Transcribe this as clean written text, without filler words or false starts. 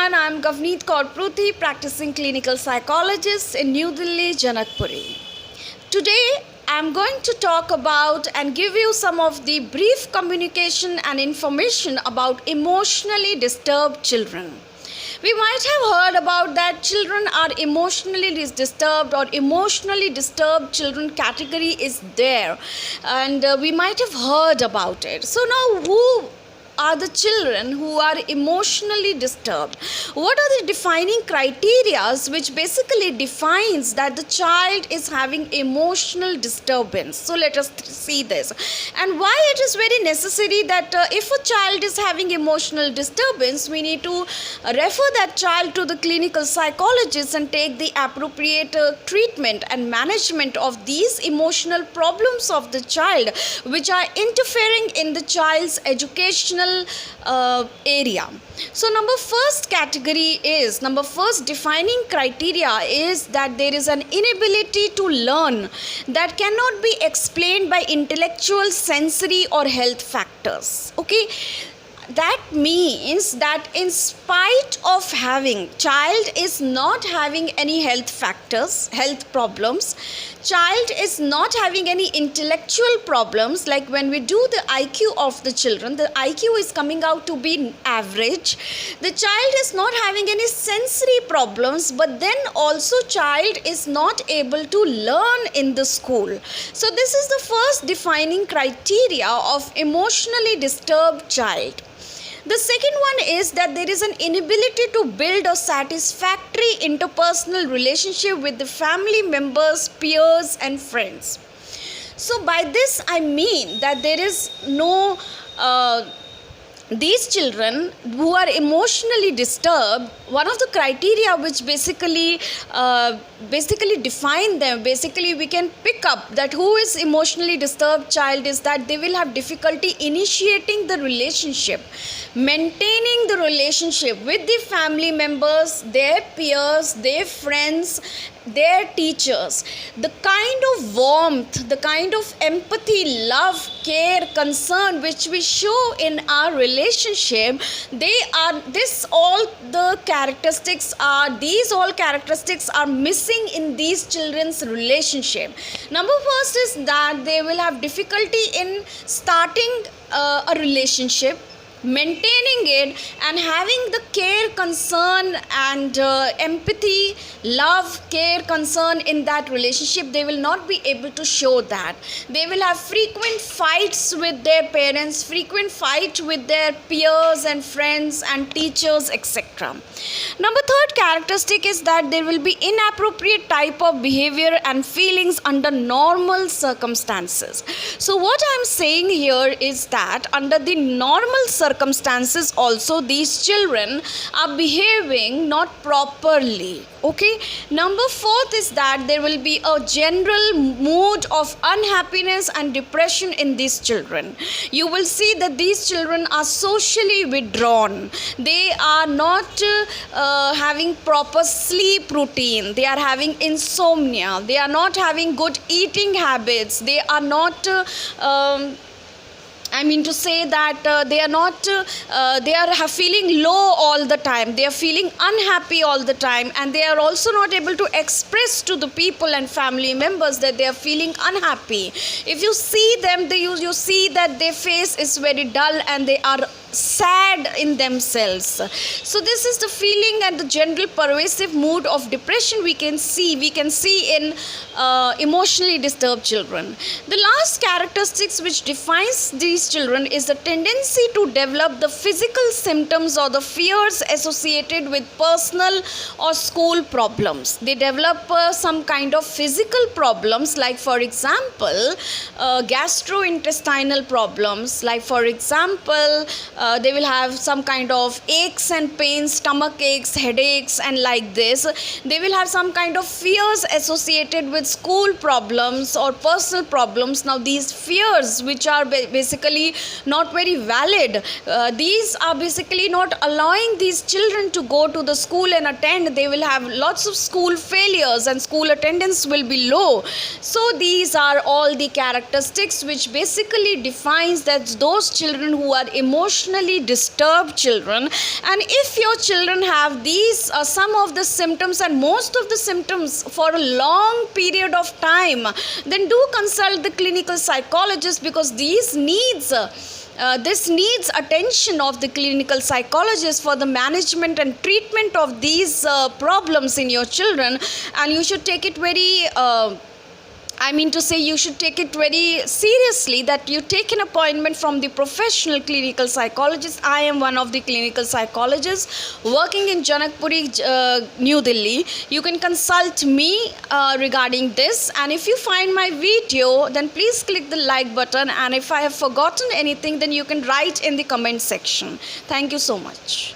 everyone, I am Gavneet Kaur Pruthi, practicing clinical psychologist in New Delhi, Janakpuri. Today, I am going to talk about and give you some of the brief communication and information about emotionally disturbed children. We might have heard about that children are emotionally disturbed or emotionally disturbed children category is there, and we might have heard about it. So now who are the children who are emotionally disturbed? What are the defining criteria which basically defines that the child is having emotional disturbance? So let us see this, and why it is very necessary that if a child is having emotional disturbance, we need to refer that child to the clinical psychologist and take the appropriate treatment and management of these emotional problems of the child which are interfering in the child's educational area. So first defining criteria is that there is an inability to learn that cannot be explained by intellectual, sensory or health factors. Okay, that means that in spite of having, child is not having any health problems, child is not having any intellectual problems. Like when we do the IQ of the children, the IQ is coming out to be average. The child is not having any sensory problems, but then also child is not able to learn in the school. So this is the first defining criteria of emotionally disturbed child. The second one is that there is an inability to build a satisfactory interpersonal relationship with the family members, peers and friends. So by this I mean that there is no these children who are emotionally disturbed, one of the criteria which basically define them, basically we can pick up that who is emotionally disturbed child is that they will have difficulty initiating the relationship, maintaining the relationship with the family members, their peers, their friends, their teachers. The kind of warmth, the kind of empathy, love, care, concern which we show in our relationship, these all characteristics are missing in these children's relationship. First is that they will have difficulty in starting a relationship, maintaining it and having the care, concern and empathy, love, care, concern in that relationship. They will not be able to show that. They will have frequent fights with their parents, frequent fight with their peers and friends and teachers, etc. Third characteristic is that there will be inappropriate type of behavior and feelings under normal circumstances. So what I am saying here is that under the normal circumstances also these children are behaving not properly. Okay, fourth is that there will be a general mood of unhappiness and depression in these children. You will see that these children are socially withdrawn. They are not having proper sleep routine. They are having insomnia. They are not having good eating habits. They are not to say that they are feeling low all the time. They are feeling unhappy all the time, and they are also not able to express to the people and family members that they are feeling unhappy. If you see them, you see that their face is very dull and they are sad in themselves. So this is the feeling and the general pervasive mood of depression we can see in emotionally disturbed children. The last characteristics which defines these children is the tendency to develop the physical symptoms or the fears associated with personal or school problems. They develop some kind of physical problems, like for example gastrointestinal problems, like for example they will have some kind of aches and pains, stomach aches, headaches and like this. They will have some kind of fears associated with school problems or personal problems. Now these fears which are basically not very valid, these are basically not allowing these children to go to the school and attend. They will have lots of school failures and school attendance will be low. So these are all the characteristics which basically defines that those children who are emotionally emotionally disturbed children, and if your children have these some of the symptoms and most of the symptoms for a long period of time, then do consult the clinical psychologist, because this needs attention of the clinical psychologist for the management and treatment of these problems in your children. And you should take it very you should take it very seriously, that you take an appointment from the professional clinical psychologist. I am one of the clinical psychologists working in Janakpuri, New Delhi. You can consult me regarding this. And if you find my video, then please click the like button. And if I have forgotten anything, then you can write in the comment section. Thank you so much.